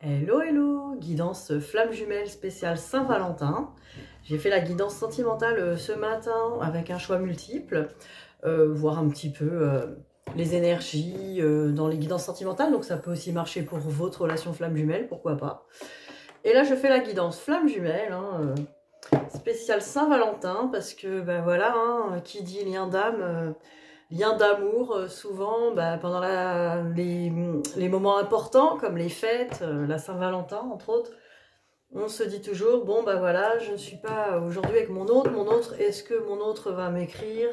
Hello hello, guidance flamme jumelle spéciale Saint-Valentin. J'ai fait la guidance sentimentale ce matin avec un choix multiple, voir un petit peu les énergies dans les guidances sentimentales, donc ça peut aussi marcher pour votre relation flamme jumelle, pourquoi pas. Et là je fais la guidance flamme jumelle, spéciale Saint-Valentin, parce que ben voilà, qui dit lien d'âme... lien d'amour, souvent pendant les moments importants comme les fêtes, la Saint-Valentin entre autres, on se dit toujours, bon ben voilà, je ne suis pas aujourd'hui avec mon autre, est-ce que mon autre va m'écrire,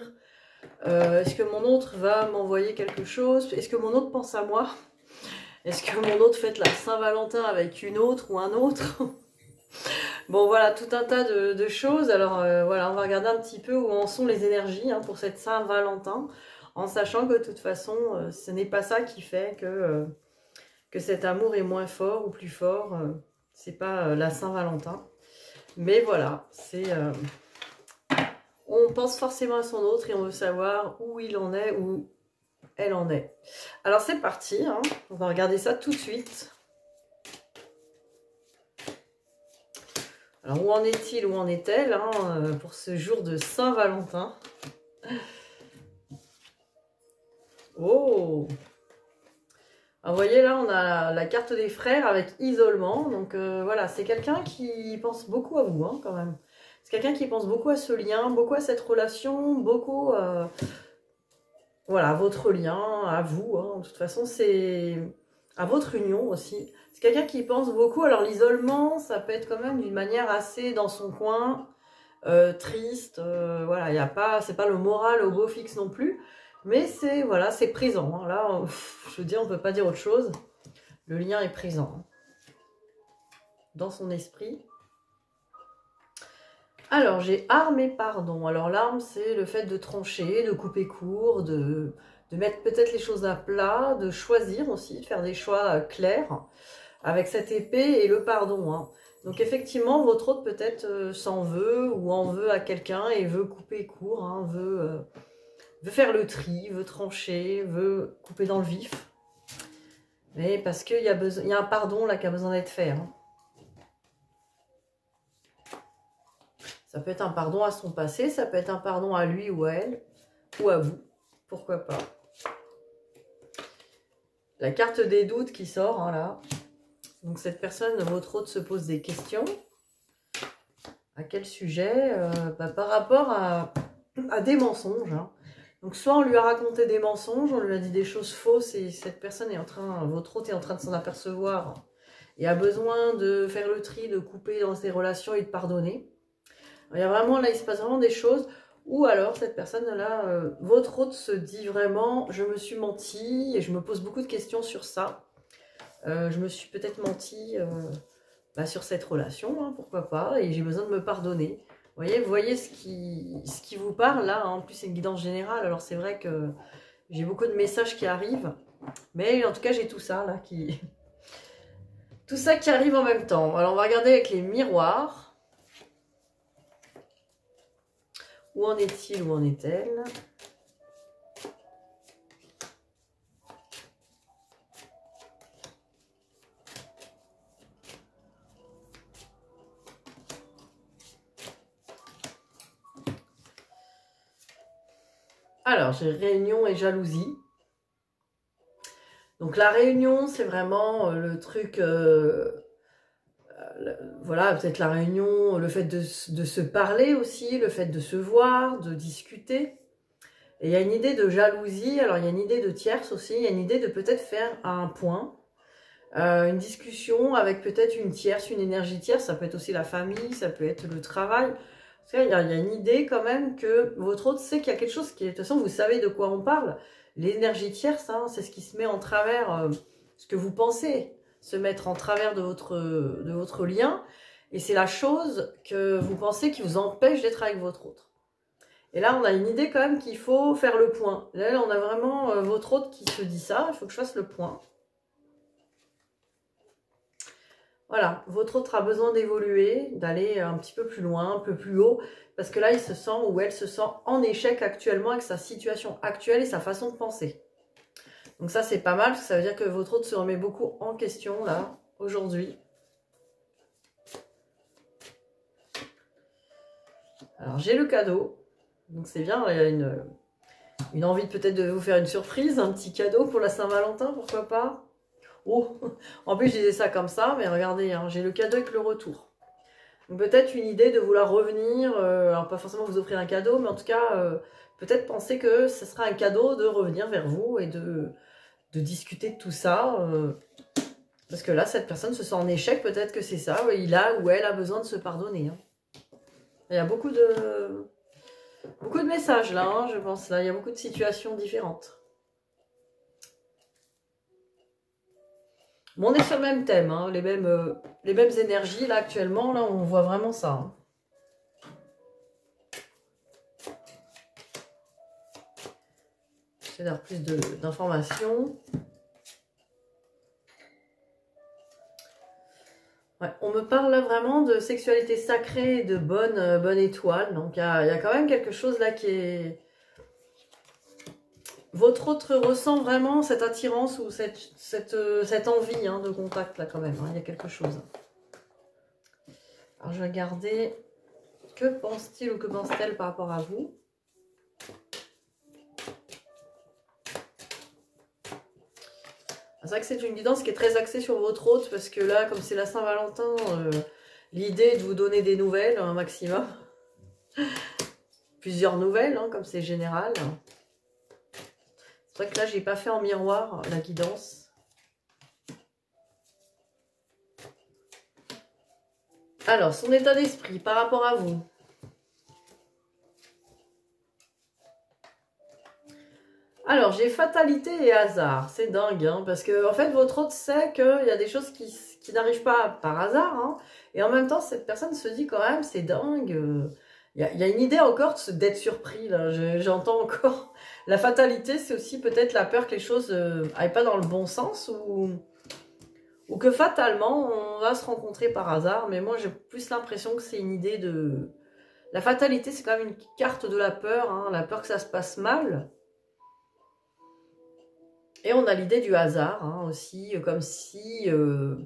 est-ce que mon autre va m'envoyer quelque chose, est-ce que mon autre pense à moi, est-ce que mon autre fête la Saint-Valentin avec une autre ou un autre. Bon voilà, tout un tas de choses. Alors voilà, on va regarder un petit peu où en sont les énergies pour cette Saint-Valentin, en sachant que de toute façon, ce n'est pas ça qui fait que cet amour est moins fort ou plus fort. C'est pas la Saint-Valentin. Mais voilà, on pense forcément à son autre et on veut savoir où il en est, où elle en est. Alors c'est parti, on va regarder ça tout de suite. Alors, où en est-il, où en est-elle pour ce jour de Saint-Valentin? Oh! Alors, vous voyez, là, on a la carte des frères avec isolement. Donc, voilà, c'est quelqu'un qui pense beaucoup à vous, quand même. C'est quelqu'un qui pense beaucoup à ce lien, beaucoup à cette relation, beaucoup voilà, à votre lien, à vous. De toute façon, c'est à votre union aussi. C'est quelqu'un qui pense beaucoup. Alors l'isolement, ça peut être quand même d'une manière assez dans son coin, triste. Voilà, il y a pas, c'est pas le moral au beau fixe non plus, mais c'est voilà, c'est présent. Là, je veux dire, on peut pas dire autre chose. Le lien est présent dans son esprit. Alors j'ai arme et pardon. Alors l'arme, c'est le fait de trancher, de couper court, de mettre peut-être les choses à plat, de choisir aussi, de faire des choix clairs avec cette épée et le pardon. Donc effectivement, votre autre peut-être s'en veut ou en veut à quelqu'un et veut couper court, veut faire le tri, veut trancher, veut couper dans le vif. Mais parce qu'il y a un pardon là qui a besoin d'être fait. Ça peut être un pardon à son passé, ça peut être un pardon à lui ou à elle, ou à vous, pourquoi pas. La carte des doutes qui sort, là. Donc cette personne, votre autre, se pose des questions. À quel sujet? Par rapport à des mensonges. Donc soit on lui a raconté des mensonges, on lui a dit des choses fausses et cette personne est en train, votre autre est en train de s'en apercevoir et a besoin de faire le tri, de couper dans ses relations et de pardonner. Il y a vraiment, là, il se passe vraiment des choses. Ou alors, cette personne-là, votre autre se dit vraiment, je me suis menti, et je me pose beaucoup de questions sur ça. Je me suis peut-être menti sur cette relation, pourquoi pas, et j'ai besoin de me pardonner. Vous voyez ce qui vous parle, là, en plus c'est une guidance générale, alors c'est vrai que j'ai beaucoup de messages qui arrivent, mais en tout cas j'ai tout ça, là, tout ça qui arrive en même temps. Alors on va regarder avec les miroirs. Où en est-il, où en est-elle? Alors, j'ai réunion et jalousie. Donc la réunion, c'est vraiment le truc... voilà, peut-être la réunion, le fait de se parler aussi, le fait de se voir, de discuter. Et il y a une idée de jalousie, alors il y a une idée de tierce aussi, il y a une idée de peut-être faire un point, une discussion avec peut-être une tierce, une énergie tierce, ça peut être aussi la famille, ça peut être le travail. Il y a une idée quand même que votre autre sait qu'il y a quelque chose qui est... De toute façon, vous savez de quoi on parle. L'énergie tierce, c'est ce qui se met en travers, ce que vous pensez se mettre en travers de votre lien. Et c'est la chose que vous pensez qui vous empêche d'être avec votre autre. Et là, on a une idée quand même qu'il faut faire le point. Là, on a vraiment votre autre qui se dit ça. Il faut que je fasse le point. Voilà, votre autre a besoin d'évoluer, d'aller un petit peu plus loin, un peu plus haut. Parce que là, il se sent ou elle se sent en échec actuellement avec sa situation actuelle et sa façon de penser. Donc ça, c'est pas mal, parce que ça veut dire que votre autre se remet beaucoup en question, là, aujourd'hui. Alors, j'ai le cadeau. Donc, c'est bien. Il y a une envie peut-être de vous faire une surprise. Un petit cadeau pour la Saint-Valentin, pourquoi pas. Oh, en plus, je disais ça comme ça. Mais regardez, hein, j'ai le cadeau avec le retour. Donc, peut-être une idée de vouloir revenir. Alors, pas forcément vous offrir un cadeau. Mais en tout cas, peut-être penser que ce sera un cadeau de revenir vers vous et de discuter de tout ça. Parce que là, cette personne se sent en échec. Peut-être que c'est ça. Il a ou elle a besoin de se pardonner. Hein. Il y a beaucoup de messages là, hein, je pense. Là, il y a beaucoup de situations différentes. Bon, on est sur le même thème, hein, les mêmes énergies. Là, actuellement, là, on voit vraiment ça. Hein. J'essaie d'avoir plus d'informations. Ouais, on me parle là vraiment de sexualité sacrée et de bonne étoile. Donc, il y a quand même quelque chose là qui est... Votre autre ressent vraiment cette attirance ou cette envie hein, de contact là quand même. Hein, il y a quelque chose. Alors, je vais regarder. Que pense-t-il ou que pense-t-elle par rapport à vous? C'est vrai que c'est une guidance qui est très axée sur votre hôte parce que là, comme c'est la Saint-Valentin, l'idée est de vous donner des nouvelles, un maximum. Plusieurs nouvelles, hein, comme c'est général. C'est vrai que là, j'ai pas fait en miroir la guidance. Alors, son état d'esprit par rapport à vous. Alors, j'ai fatalité et hasard. C'est dingue, hein, parce que en fait, votre hôte sait qu'il y a des choses qui n'arrivent pas par hasard. Hein, et en même temps, cette personne se dit quand même, c'est dingue. Il y a une idée encore d'être surpris. J'entends encore. La fatalité, c'est aussi peut-être la peur que les choses n'aillent pas dans le bon sens ou que fatalement, on va se rencontrer par hasard. Mais moi, j'ai plus l'impression que c'est une idée de... La fatalité, c'est quand même une carte de la peur. Hein, la peur que ça se passe mal. Et on a l'idée du hasard hein, aussi, comme si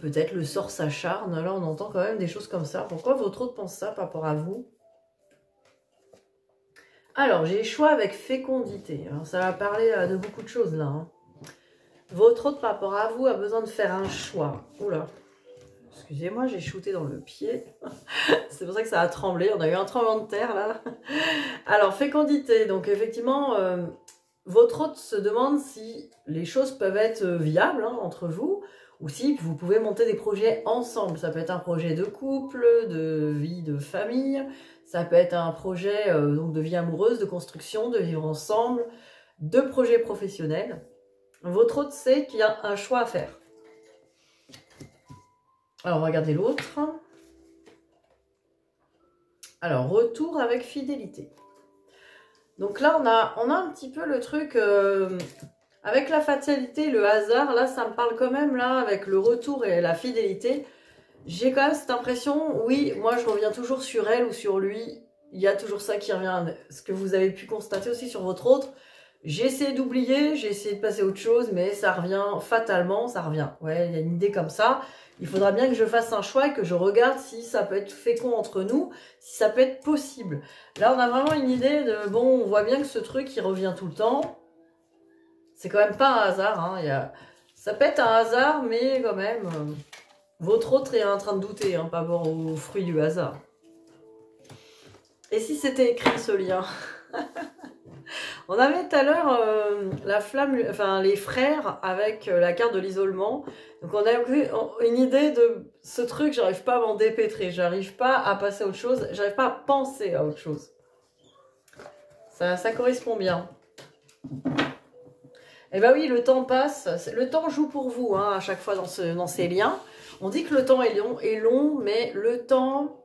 peut-être le sort s'acharne. Là, on entend quand même des choses comme ça. Pourquoi votre autre pense ça par rapport à vous? Alors, j'ai choix avec fécondité. Alors, ça va parler de beaucoup de choses là. Hein. Votre autre par rapport à vous a besoin de faire un choix. Oula, excusez-moi, j'ai shooté dans le pied. C'est pour ça que ça a tremblé. On a eu un tremblement de terre là. Alors, fécondité. Donc, effectivement... votre hôte se demande si les choses peuvent être viables hein, entre vous ou si vous pouvez monter des projets ensemble. Ça peut être un projet de couple, de vie de famille, ça peut être un projet donc de vie amoureuse, de construction, de vivre ensemble, de projets professionnels. Votre hôte sait qu'il y a un choix à faire. Alors, on va regarder l'autre. Alors, retour avec fidélité. Donc là, on a un petit peu le truc, avec la fatalité, le hasard, là, ça me parle quand même, là, avec le retour et la fidélité. J'ai quand même cette impression, oui, moi, je reviens toujours sur elle ou sur lui. Il y a toujours ça qui revient, ce que vous avez pu constater aussi sur votre autre. J'ai essayé d'oublier, j'ai essayé de passer à autre chose, mais ça revient fatalement, ça revient. Ouais, il y a une idée comme ça. Il faudra bien que je fasse un choix et que je regarde si ça peut être fécond entre nous, si ça peut être possible. Là, on a vraiment une idée de, bon, on voit bien que ce truc, il revient tout le temps. C'est quand même pas un hasard. Hein. Ça peut être un hasard, mais quand même, votre autre est en train de douter hein, par rapport aux fruits du hasard. Et si c'était écrit ce lien? On avait tout à l'heure la flamme, enfin les frères avec la carte de l'isolement. Donc on a une idée de ce truc, j'arrive pas à m'en dépêtrer, j'arrive pas à passer à autre chose, j'arrive pas à penser à autre chose. Ça correspond bien. Eh ben oui, le temps passe, le temps joue pour vous hein, à chaque fois dans ces liens. On dit que le temps est long, mais le temps...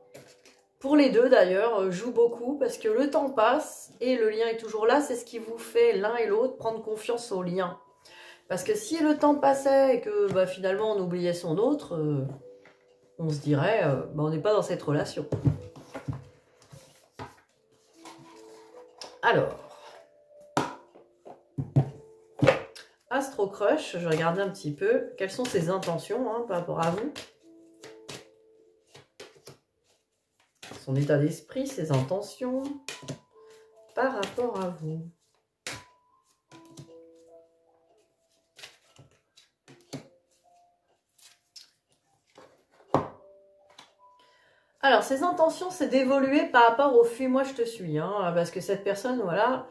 Pour les deux d'ailleurs, joue beaucoup parce que le temps passe et le lien est toujours là. C'est ce qui vous fait l'un et l'autre prendre confiance au lien. Parce que si le temps passait et que bah, finalement on oubliait son autre, on se dirait bah, on n'est pas dans cette relation. Alors, à astro-crush. Je vais regarder un petit peu quelles sont ses intentions hein, par rapport à vous. Son état d'esprit, ses intentions par rapport à vous. Alors, ses intentions, c'est d'évoluer par rapport au fuis-moi je te suis. Hein, parce que cette personne, voilà,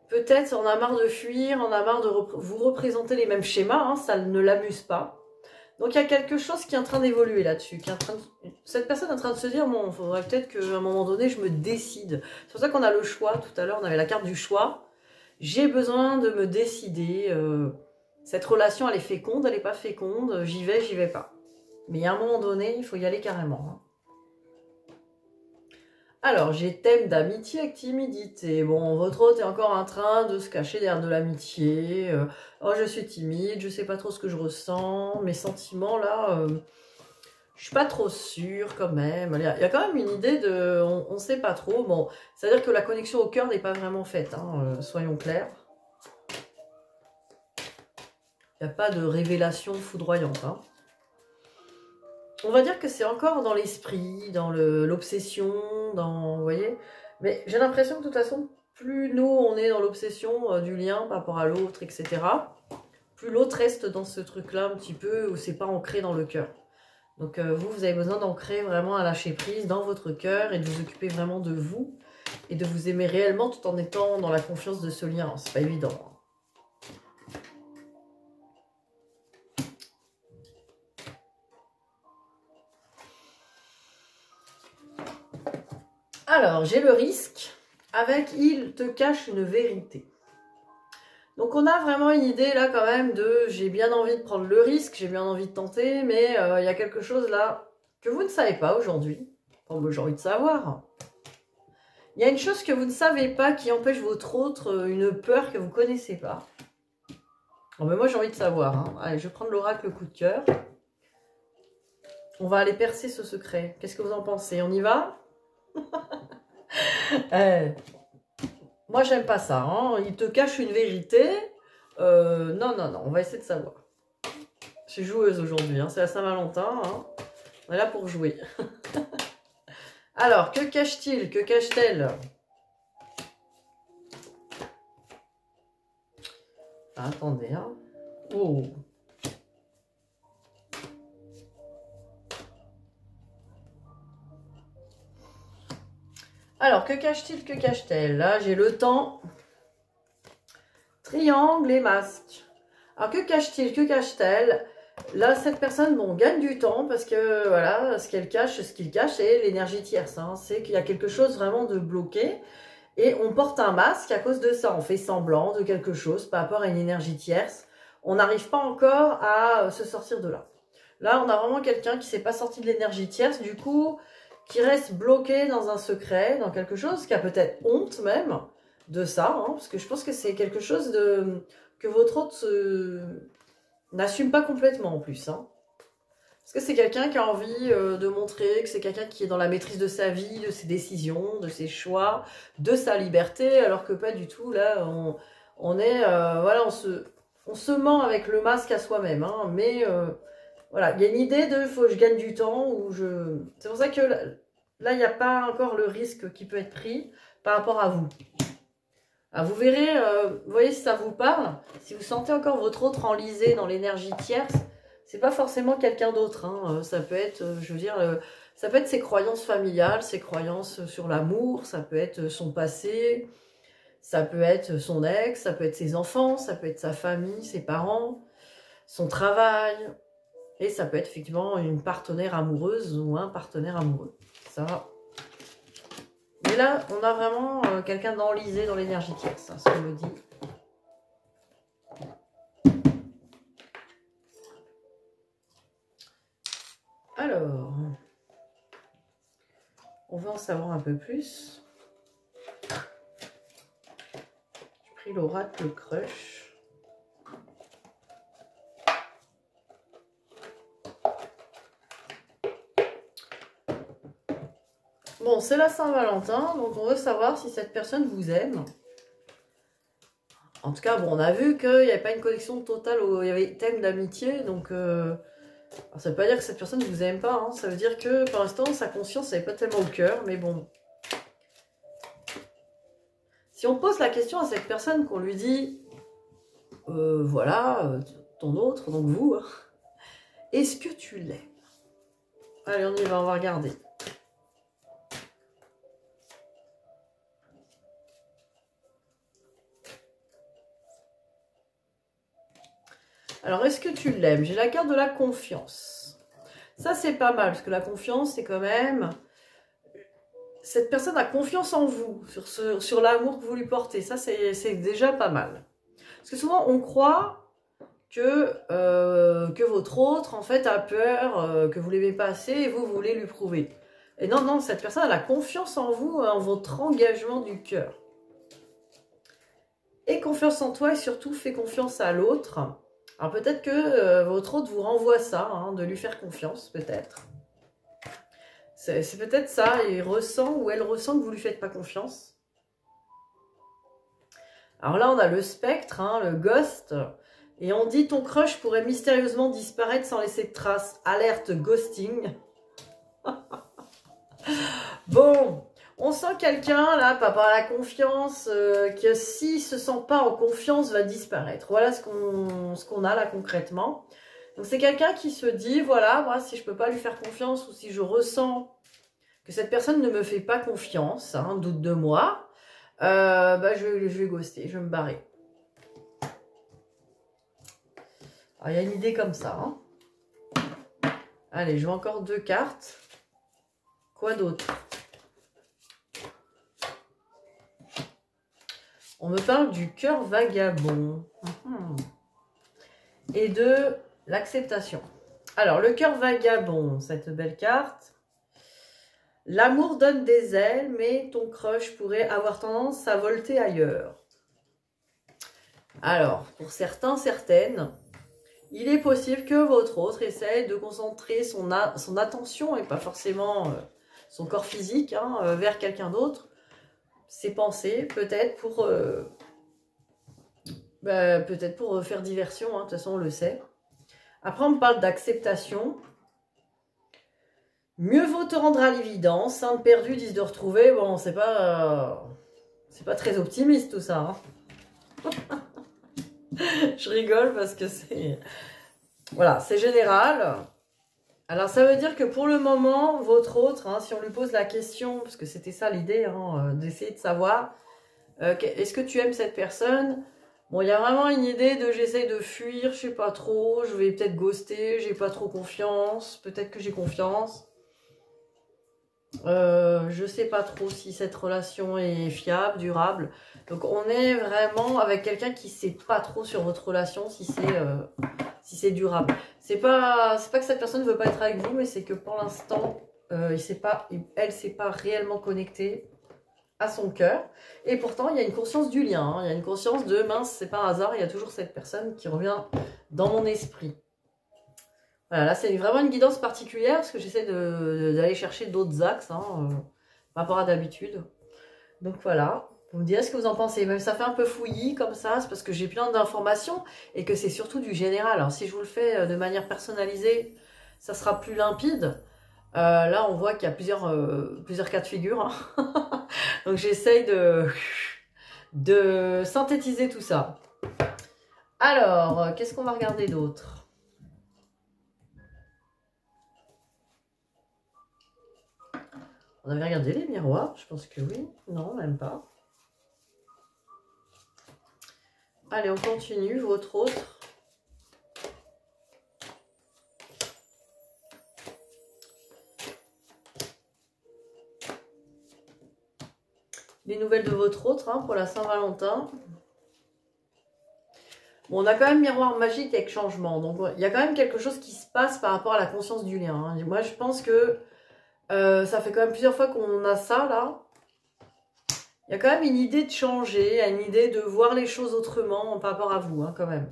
peut-être en a marre de fuir, en a marre de vous représenter les mêmes schémas, hein, ça ne l'amuse pas. Donc, il y a quelque chose qui est en train d'évoluer là-dessus. Cette personne est en train de se dire, bon, il faudrait peut-être qu'à un moment donné, je me décide. C'est pour ça qu'on a le choix. Tout à l'heure, on avait la carte du choix. J'ai besoin de me décider. Cette relation, elle est féconde, elle n'est pas féconde. J'y vais pas. Mais à un moment donné, il faut y aller carrément. Hein. Alors, j'ai thème d'amitié avec timidité. Bon, votre hôte est encore en train de se cacher derrière de l'amitié. Oh, je suis timide, je sais pas trop ce que je ressens. Mes sentiments, là, je suis pas trop sûre quand même. Il y a quand même une idée de... On sait pas trop. Bon, c'est-à-dire que la connexion au cœur n'est pas vraiment faite, hein, soyons clairs. Il n'y a pas de révélation foudroyante, hein. On va dire que c'est encore dans l'esprit, dans l'obsession, dans... Vous voyez? Mais j'ai l'impression que de toute façon, plus nous, on est dans l'obsession du lien par rapport à l'autre, etc., plus l'autre reste dans ce truc-là un petit peu où c'est pas ancré dans le cœur. Donc vous avez besoin d'ancrer vraiment à lâcher prise dans votre cœur et de vous occuper vraiment de vous et de vous aimer réellement tout en étant dans la confiance de ce lien. C'est pas évident. Alors, j'ai le risque avec « il te cache une vérité ». Donc, on a vraiment une idée là quand même de « j'ai bien envie de prendre le risque, j'ai bien envie de tenter, mais il y a quelque chose là que vous ne savez pas aujourd'hui. » Enfin, j'ai envie de savoir. Il y a une chose que vous ne savez pas qui empêche votre autre, une peur que vous ne connaissez pas. Bon, mais moi, j'ai envie de savoir. Hein. Allez, je vais prendre l'oracle coup de cœur. On va aller percer ce secret. Qu'est-ce que vous en pensez? On y va? Moi, j'aime pas ça. Hein. Il te cache une vérité. Non, non, non. On va essayer de savoir. Je suis joueuse aujourd'hui. Hein. C'est la Saint-Valentin. Hein. On est là pour jouer. Alors, que cache-t-il? Que cache-t-elle? Attendez. Hein. Oh. Alors, que cache-t-il, que cache-t-elle? Là, j'ai le temps. Triangle et masque. Alors, que cache-t-il, que cache-t-elle? Là, cette personne, bon, gagne du temps parce que, voilà, ce qu'elle cache, ce qu'il cache, c'est l'énergie tierce. Hein. C'est qu'il y a quelque chose vraiment de bloqué. Et on porte un masque à cause de ça. On fait semblant de quelque chose par rapport à une énergie tierce. On n'arrive pas encore à se sortir de là. Là, on a vraiment quelqu'un qui ne s'est pas sorti de l'énergie tierce. Du coup... qui reste bloqué dans un secret, dans quelque chose, qui a peut-être honte même de ça, hein, parce que je pense que c'est quelque chose que votre hôte n'assume pas complètement en plus. Hein. Parce que c'est quelqu'un qui a envie de montrer que c'est quelqu'un qui est dans la maîtrise de sa vie, de ses décisions, de ses choix, de sa liberté, alors que pas du tout, là, on est, voilà, on se ment avec le masque à soi-même, hein, mais... voilà, il y a une idée de faut que je gagne du temps ou je... C'est pour ça que là, il n'y a pas encore le risque qui peut être pris par rapport à vous. Alors, vous verrez, vous voyez si ça vous parle, si vous sentez encore votre autre enlisé dans l'énergie tierce, c'est pas forcément quelqu'un d'autre. Hein. Ça peut être, je veux dire, ça peut être ses croyances familiales, ses croyances sur l'amour, ça peut être son passé, ça peut être son ex, ça peut être ses enfants, ça peut être sa famille, ses parents, son travail... Et ça peut être effectivement une partenaire amoureuse ou un partenaire amoureux. Ça. Mais là, on a vraiment quelqu'un d'enlisé dans l'énergie tierce, hein, ce qu'on me dit. Alors, on va en savoir un peu plus. J'ai pris l'oracle crush. Bon, c'est la Saint-Valentin, donc on veut savoir si cette personne vous aime. En tout cas, bon, on a vu qu'il n'y avait pas une connexion totale, il y avait thème d'amitié, donc ça veut pas dire que cette personne ne vous aime pas, hein. Ça veut dire que pour l'instant, sa conscience n'est pas tellement au cœur, mais bon. Si on pose la question à cette personne, qu'on lui dit, voilà, ton autre, donc vous, hein, est-ce que tu l'aimes? Allez, on y va, on va regarder. Alors, est-ce que tu l'aimes? J'ai la carte de la confiance. Ça, c'est pas mal, parce que la confiance, c'est quand même... Cette personne a confiance en vous, sur l'amour que vous lui portez. Ça, c'est déjà pas mal. Parce que souvent, on croit que votre autre, en fait, a peur, que vous l'aimez pas assez, et vous voulez lui prouver. Et non, non, cette personne, elle a confiance en vous, en votre engagement du cœur. Et confiance en toi, et surtout, fais confiance à l'autre. Alors peut-être que votre autre vous renvoie ça, hein, de lui faire confiance, peut-être. C'est peut-être ça, il ressent ou elle ressent que vous lui faites pas confiance. Alors là, on a le spectre, hein, le ghost, et on dit ton crush pourrait mystérieusement disparaître sans laisser de traces. Alerte ghosting. Bon, on sent quelqu'un, là, par rapport à la confiance, que s'il se sent pas en confiance, va disparaître. Voilà ce qu'on a là concrètement. Donc c'est quelqu'un qui se dit, voilà, moi, si je peux pas lui faire confiance ou si je ressens que cette personne ne me fait pas confiance, hein, doute de moi, bah, je vais ghoster, je vais me barrer. Alors, il y a une idée comme ça. Hein. Allez, je veux encore 2 cartes. Quoi d'autre? On me parle du cœur vagabond. Et de l'acceptation. Alors, le cœur vagabond, cette belle carte. L'amour donne des ailes, mais ton crush pourrait avoir tendance à volter ailleurs. Alors, pour certains, certaines, il est possible que votre autre essaye de concentrer son attention, et pas forcément son corps physique, hein, vers quelqu'un d'autre. Ses pensées, peut-être pour faire diversion, hein, de toute façon on le sait. Après on me parle d'acceptation. Mieux vaut te rendre à l'évidence, sainte perdue disent de retrouver. Bon, c'est pas très optimiste tout ça. Hein. Je rigole parce que c'est... Voilà, c'est général. Alors ça veut dire que pour le moment, votre autre, hein, si on lui pose la question, parce que c'était ça l'idée, hein, d'essayer de savoir, est-ce que tu aimes cette personne? Bon, il y a vraiment une idée de j'essaye de fuir, je sais pas trop, je vais peut-être ghoster, j'ai pas trop confiance, peut-être que j'ai confiance. Je sais pas trop si cette relation est fiable, durable. Donc on est vraiment avec quelqu'un qui sait pas trop sur votre relation, si c'est durable. C'est pas que cette personne ne veut pas être avec vous, mais c'est que pour l'instant, elle s'est pas réellement connectée à son cœur. Et pourtant, il y a une conscience du lien. Hein. Il y a une conscience de mince, c'est pas un hasard, il y a toujours cette personne qui revient dans mon esprit. Voilà, là c'est vraiment une guidance particulière parce que j'essaie d'aller chercher d'autres axes hein, par rapport à d'habitude. Donc voilà, vous me direz ce que vous en pensez. Même ça fait un peu fouillis comme ça, c'est parce que j'ai plein d'informations et que c'est surtout du général. Alors si je vous le fais de manière personnalisée, ça sera plus limpide. Là on voit qu'il y a plusieurs cas de figure. Hein. Donc j'essaye de synthétiser tout ça. Alors, qu'est-ce qu'on va regarder d'autre ? On avait regardé les miroirs, je pense que oui. Non, même pas. Allez, on continue. Votre autre. Les nouvelles de votre autre hein, pour la Saint-Valentin. Bon, on a quand même miroir magique avec changement. Donc, il y a quand même quelque chose qui se passe par rapport à la conscience du lien. Hein. Moi, je pense que ça fait quand même plusieurs fois qu'on a ça, là. Il y a quand même une idée de changer, une idée de voir les choses autrement par rapport à vous, hein, quand même.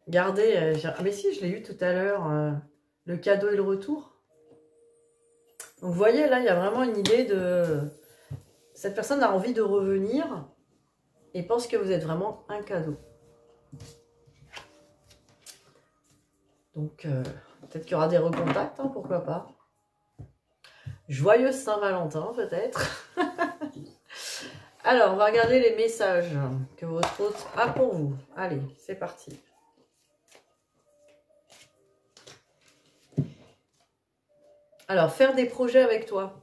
Regardez, ah mais si, je l'ai eu tout à l'heure, le cadeau et le retour. Donc, vous voyez, là, il y a vraiment une idée de... Cette personne a envie de revenir. et pense que vous êtes vraiment un cadeau. Donc, peut-être qu'il y aura des recontacts, hein, pourquoi pas. Joyeuse Saint-Valentin, peut-être. Alors, on va regarder les messages que votre hôte a pour vous. Allez, c'est parti. Alors, faire des projets avec toi.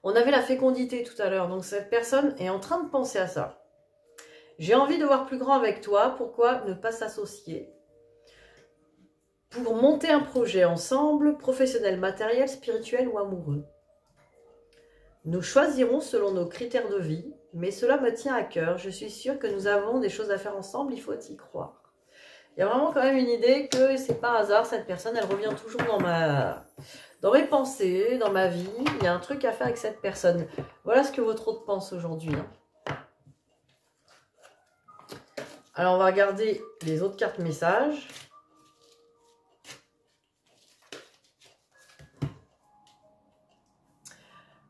On avait la fécondité tout à l'heure, donc cette personne est en train de penser à ça. J'ai envie de voir plus grand avec toi, pourquoi ne pas s'associer? Pour monter un projet ensemble, professionnel, matériel, spirituel ou amoureux. Nous choisirons selon nos critères de vie, mais cela me tient à cœur. Je suis sûre que nous avons des choses à faire ensemble, il faut y croire. Il y a vraiment quand même une idée que c'est pas un hasard, cette personne, elle revient toujours dans mes pensées, dans ma vie. Il y a un truc à faire avec cette personne. Voilà ce que votre hôte pense aujourd'hui. Alors, on va regarder les autres cartes messages.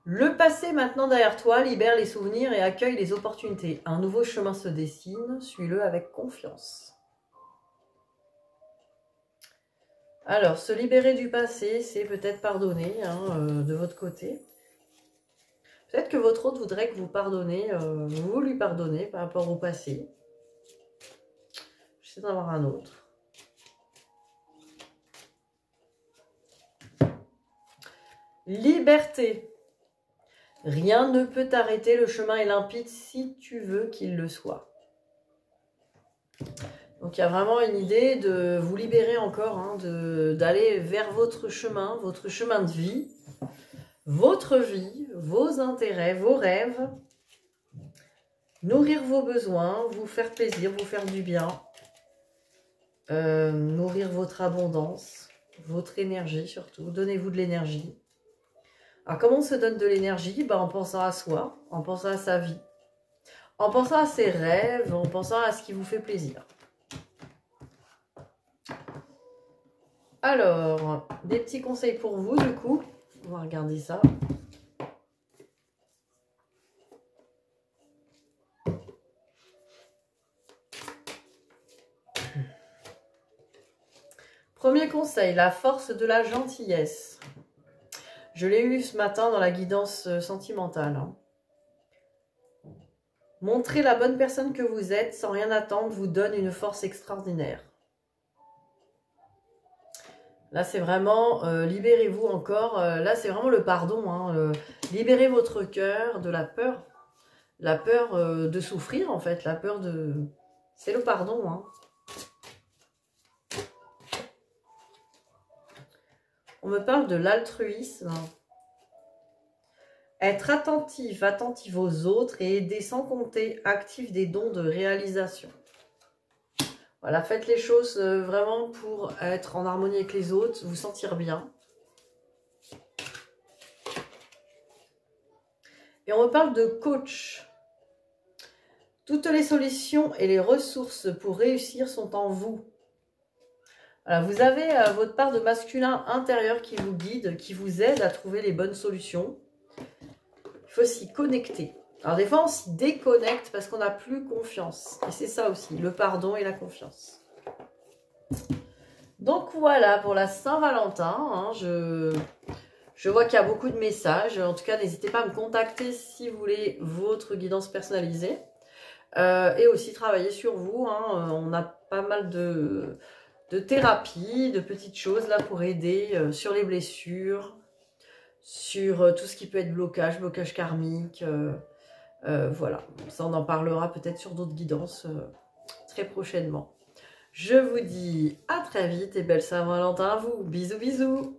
Le passé maintenant derrière toi, libère les souvenirs et accueille les opportunités. Un nouveau chemin se dessine, suis-le avec confiance. Alors, se libérer du passé, c'est peut-être pardonner de votre côté. Peut-être que votre hôte voudrait que vous pardonnez, vous lui pardonnez par rapport au passé. J'essaie d'en avoir un autre. Liberté. Rien ne peut t'arrêter, le chemin est limpide si tu veux qu'il le soit. Donc il y a vraiment une idée de vous libérer encore, d'aller vers votre chemin de vie, votre vie, vos intérêts, vos rêves, nourrir vos besoins, vous faire plaisir, vous faire du bien, nourrir votre abondance, votre énergie surtout, donnez-vous de l'énergie. Alors, comment on se donne de l'énergie? En pensant à soi, en pensant à sa vie, en pensant à ses rêves, en pensant à ce qui vous fait plaisir. Alors, des petits conseils pour vous, du coup. On va regarder ça. Premier conseil, la force de la gentillesse. Je l'ai eu ce matin dans la guidance sentimentale. Montrer la bonne personne que vous êtes sans rien attendre vous donne une force extraordinaire. Là, c'est vraiment, libérez-vous encore. Là, c'est vraiment le pardon. Libérez votre cœur de la peur. La peur de souffrir, en fait. La peur de... C'est le pardon. On me parle de l'altruisme. Être attentif aux autres et aider sans compter, actif des dons de réalisation. Voilà, faites les choses vraiment pour être en harmonie avec les autres, vous sentir bien. Et on me parle de coach. Toutes les solutions et les ressources pour réussir sont en vous. Voilà, vous avez votre part de masculin intérieur qui vous guide, qui vous aide à trouver les bonnes solutions. Il faut s'y connecter. Alors des fois, on s'y déconnecte parce qu'on n'a plus confiance. Et c'est ça aussi, le pardon et la confiance. Donc voilà, pour la Saint-Valentin, je vois qu'il y a beaucoup de messages. En tout cas, n'hésitez pas à me contacter si vous voulez votre guidance personnalisée. Et aussi travailler sur vous. On a pas mal de thérapie, de petites choses là pour aider sur les blessures, sur tout ce qui peut être blocage karmique. Voilà, ça on en parlera peut-être sur d'autres guidances très prochainement. Je vous dis à très vite et belle Saint-Valentin à vous. Bisous bisous.